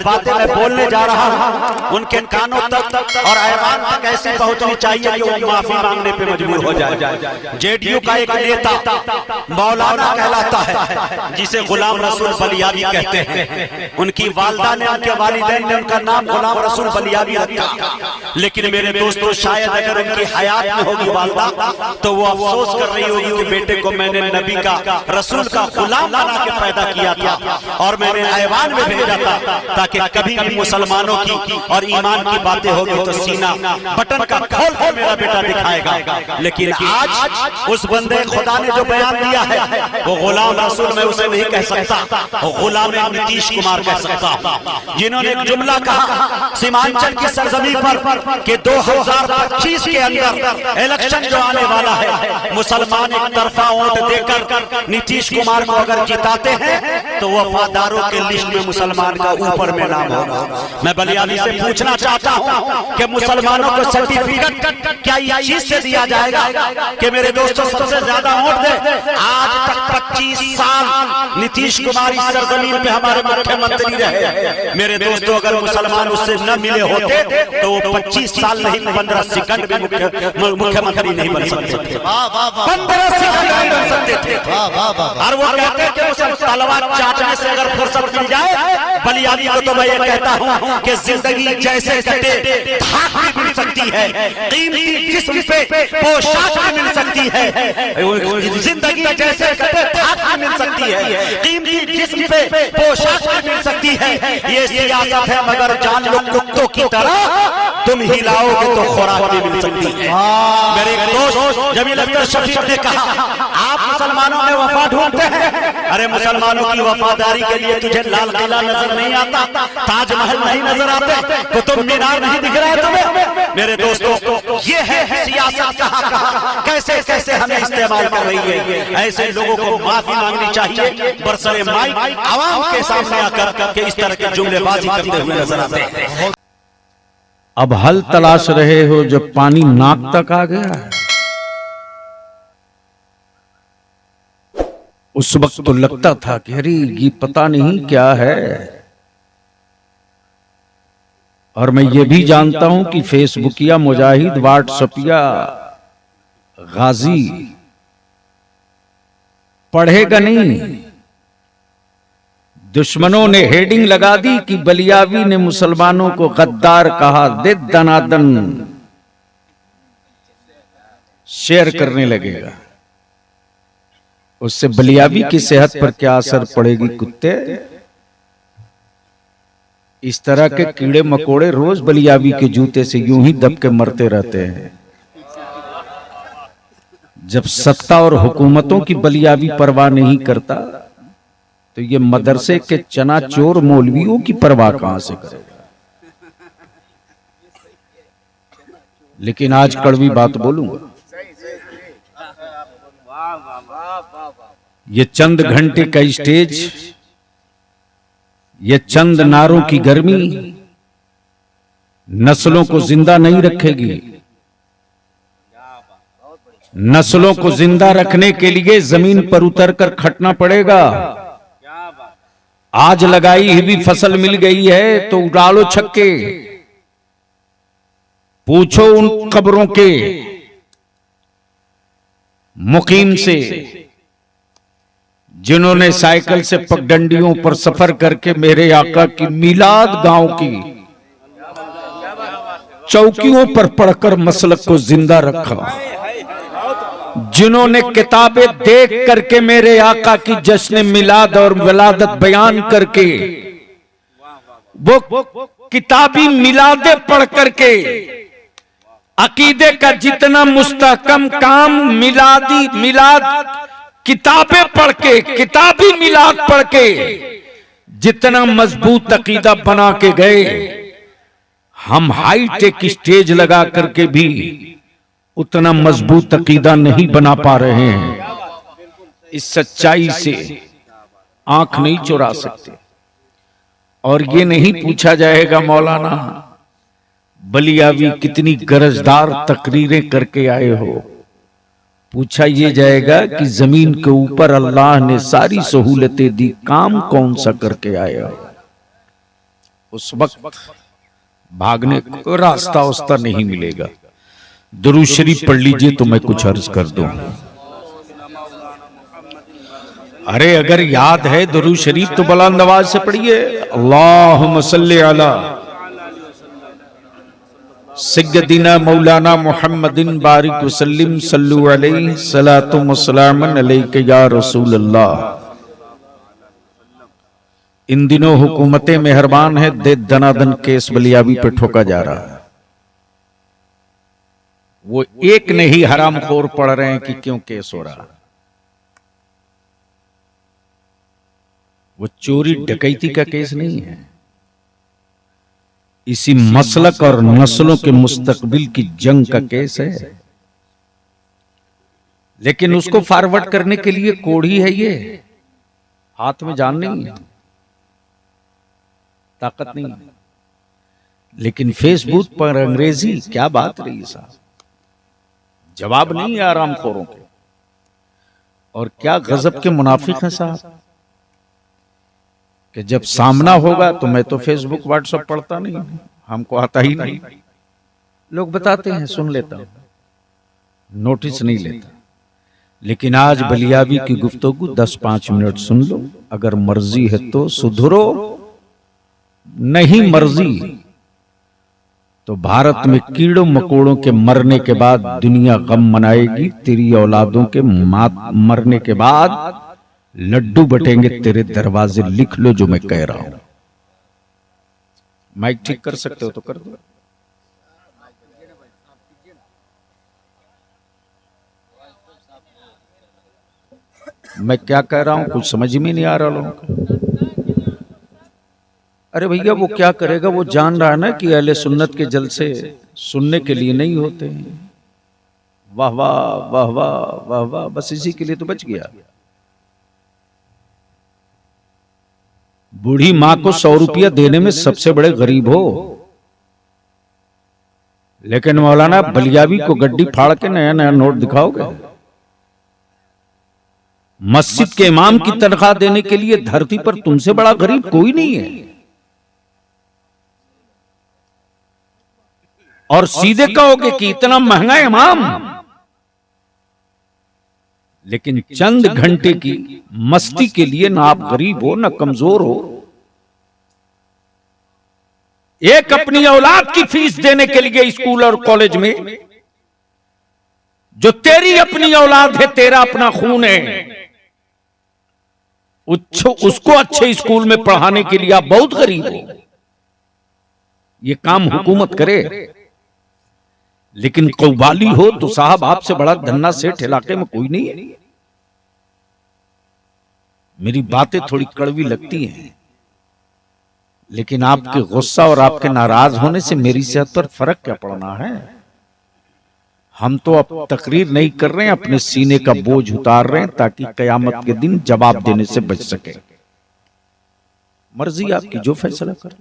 बातें मैं बोलने जा रहा हूँ उनके कानों तक और ऐवान तक ऐसी पहुंचनी चाहिए कि वो माफी मांगने पे मजबूर हो जाए। जेडीयू का एक नेता मौलाना कहलाता है जिसे गुलाम रसूल बलियावी कहते हैं। उनकी वालदा ने, उनके वालिदैन ने उनका नाम गुलाम रसूल बलियावी रखा। लेकिन मेरे दोस्तों, शायद अगर उनकी हयात में होगी वालदा तो वो अफसोस कर रही होगी कि बेटे को मैंने नबी का, रसूल का गुलाम बना के पैदा किया था और मैंने ऐवान में भेजा था ताकि कभी भी मुसलमानों की और ईमान की बातें होगी तो सीना बटन का खोल कर मेरा बेटा दिखाएगा। लेकिन आज उस बंदे खुदा ने जो बयान दिया है वो गुलाम रसूल मैं उसे नहीं कह सकता, वो गुलाम नीतीश कुमार कह सकता। जिन्होंने एक जुमला कहा सीमांचल की सरजमीन पर कि 2025 के अंदर इलेक्शन जो आने वाला है, मुसलमान एक तरफा वोट देकर नीतीश कुमार को अगर जिताते हैं तो वफादारों के लिस्ट में मुसलमान का ऊपर में नाम होगा। मैं बलियावी से पूछना चाहता हूं कि मुसलमानों को सर्टिफिकेट क्या ये चीज से दिया जाएगा कि मेरे दोस्तों सबसे ज्यादा वोट दे? आज तक 25 साल नीतीश कुमार इस सरजमीन पे हमारे मुख्यमंत्री रहे। मेरे दोस्तों, अगर मुसलमान उससे न मिले होते तो वो 25 साल नहीं 15 सेकंड भी मुख्यमंत्री नहीं बन सकते थे। 15 सेकंड नहीं बन सकते थे। और वो कहते हैं कि उसे तलवार चाटने से अगर फुर्सत मिल जाए, बलियावी को तो मैं ये कहता हूँ कि जिंदगी जैसे कटे धाक भी मिल सकती है, कीमती जिस्म पे पोशाक भी मिल सकती है। जिंदगी जैसे कटे धाक भी मिल सकती है, कीमती जिस्म पे पोशाक भी मिल सकती है। ये सियासत है, मगर जान लो कुत्तों की तरह तुम हिलाओगे तो खुराक भी मिल सकती है। मेरे दोस्त जमील अख्तर शफीक ने कहा आप मुसलमानों में वफा ढूंढते हैं। अरे मुसलमानों की वफादारी के लिए तुझे लाल किला नजर नहीं आता, ताजमहल नहीं नजर आते, कुतुब मीनार नहीं दिख रहा है तुम्हें? मेरे दोस्तों, ये है सियासत कहाँ कैसे कैसे हमें इस्तेमाल कर रही है। ऐसे लोगों को माफी मांगनी चाहिए बरसरे माइक आवाम के सामने आकर के इस तरह के जुमलेबाजी करते हुए नजर आते हैं। अब हल तलाश रहे हो जब पानी नाक तक आ गया है। उस वक्त तो लगता था कि अरे ये पता नहीं क्या है। और मैं ये भी जानता हूं कि फेसबुकिया मुजाहिद, व्हाट्सएपिया गाजी पढ़ेगा नहीं। दुश्मनों ने हेडिंग लगा दी कि बलियावी ने मुसलमानों को गद्दार कहा, दे दनादन शेयर करने लगेगा। उससे बलियावी की सेहत पर क्या असर पड़ेगी कुत्ते? इस तरह के कीड़े मकोड़े रोज बलियावी के जूते से यूं ही दब के मरते रहते हैं। जब सत्ता और हुकूमतों की बलियावी परवाह नहीं करता तो ये मदरसे के चनाचोर मौलवियों की परवाह कहां से करेगा? लेकिन आज कड़वी बात बोलूंगा, ये चंद घंटे का स्टेज, ये चंद नारों की गर्मी नस्लों को जिंदा नहीं रखेगी। नस्लों को जिंदा रखने के लिए जमीन पर उतरकर खटना पड़ेगा। आज लगाई हुई फसल मिल गई है तो उड़ालो छक्के। पूछो उन कब्रों के मुकीम से जिन्होंने साइकिल से पगडंडियों पर सफर करके मेरे आका की मिलाद गांव की चौकियों पर पढ़कर मसलक को जिंदा रखा, जिन्होंने किताबें देख करके मेरे आका की जश्न मिलाद और विलादत बयान करके वो किताबी मिलादे पढ़ करके अकीदे का जितना मुस्तहकम काम मिलाद किताबें पढ़ के, किताबी मिलाद पढ़ के जितना मजबूत अकीदा बना के गए, हम हाईटेक स्टेज लगा करके भी उतना मजबूत अकीदा नहीं बना पा रहे हैं। इस सच्चाई से आंख नहीं चुरा सकते। और ये नहीं पूछा जाएगा मौलाना बलियावी कितनी गरजदार तकरीरें करके आए हो, पूछा ये जाएगा कि जमीन के ऊपर अल्लाह ने सारी सहूलतें दी, काम कौन सा करके आए हो? उस वक्त भागने को रास्ता उस्ता नहीं मिलेगा। दुरूद शरीफ पढ़ लीजिए तो मैं कुछ अर्ज कर दूं। अरे अगर याद है दुरूद शरीफ तो बुलंद आवाज से पढ़िए। अल्लाहुम्मा सल्ली अला सय्यदिना मौलाना मुहम्मदिन बारिक वसल्लिम सल्लु अलैहि सलातु व सलामन अलैका या रसूल अल्लाह। इन दिनों हुकूमतें मेहरबान है, दे दनादन केस बलियाबी पे ठोका जा रहा है। वो एक नहीं हरामखोर पढ़ रहे हैं कि क्यों केस हो रहा है। वो चोरी डकैती का केस नहीं है, इसी मसलक और नस्लों के मुस्तकबिल की जंग का केस है। लेकिन उसको फॉरवर्ड करने के लिए कोढ़ी है, ये हाथ में जान नहीं है, ताकत नहीं है। लेकिन फेसबुक पर अंग्रेजी क्या बात रही साहब, जवाब नहीं है आरामखोरों के। और क्या गजब के मुनाफिक हैं साहब कि जब सामना होगा तो मैं तो फेसबुक व्हाट्सएप पढ़ता नहीं, हमको आता ही नहीं। लोग बताते हैं सुन लेता हूं, नोटिस नहीं लेता। लेकिन आज बलियाबी की गुफ्तगू 10-5 मिनट सुन लो, अगर मर्जी है तो सुधरो, नहीं मर्जी तो भारत में कीड़ों मकोड़ों के मरने के बाद दुनिया गम मनाएगी। तेरी औलादों के मरने के बाद लड्डू बटेंगे तेरे दरवाजे। लिख लो जो मैं कह रहा हूं। माइक ठीक कर सकते हो तो कर दो। मैं क्या कह रहा हूं कुछ समझ में नहीं आ रहा लोगों को। अरे भैया वो क्या करेगा, वो जान रहा है ना कि अहले सुन्नत के जलसे सुनने के लिए नहीं होते हैं। वाह वाह वाह वाह वाह वाह, बस इसी के लिए तो बच गया। बूढ़ी मां को 100 रुपया देने में सबसे बड़े गरीब हो, लेकिन मौलाना बलियाबी को गड्डी फाड़ के नया नया नोट दिखाओगे। मस्जिद के इमाम की तनख्वाह देने के लिए धरती पर तुमसे बड़ा गरीब कोई नहीं है। और सीधे कहोगे कि इतना महंगा इमाम, लेकिन चंद घंटे की मस्ती के लिए ना आप गरीब हो ना कमजोर हो। एक अपनी औलाद की फीस देने के लिए स्कूल और कॉलेज में, जो तेरी अपनी औलाद है, तेरा अपना खून है, उसको अच्छे स्कूल में पढ़ाने के लिए आप बहुत गरीब हो। ये काम हुकूमत करे। लेकिन कौबाली हो तो साहब आपसे बड़ा धन्ना सेठ इलाके में कोई नहीं है। मेरी बातें थोड़ी कड़वी लगती हैं, लेकिन आपके गुस्सा और आपके नाराज होने से मेरी सेहत पर फर्क क्या पड़ना है। हम तो अब तकरीर नहीं कर रहे हैं, अपने सीने का बोझ उतार रहे हैं ताकि कयामत के दिन जवाब देने से बच सके। मर्जी आपकी, जो फैसला कर।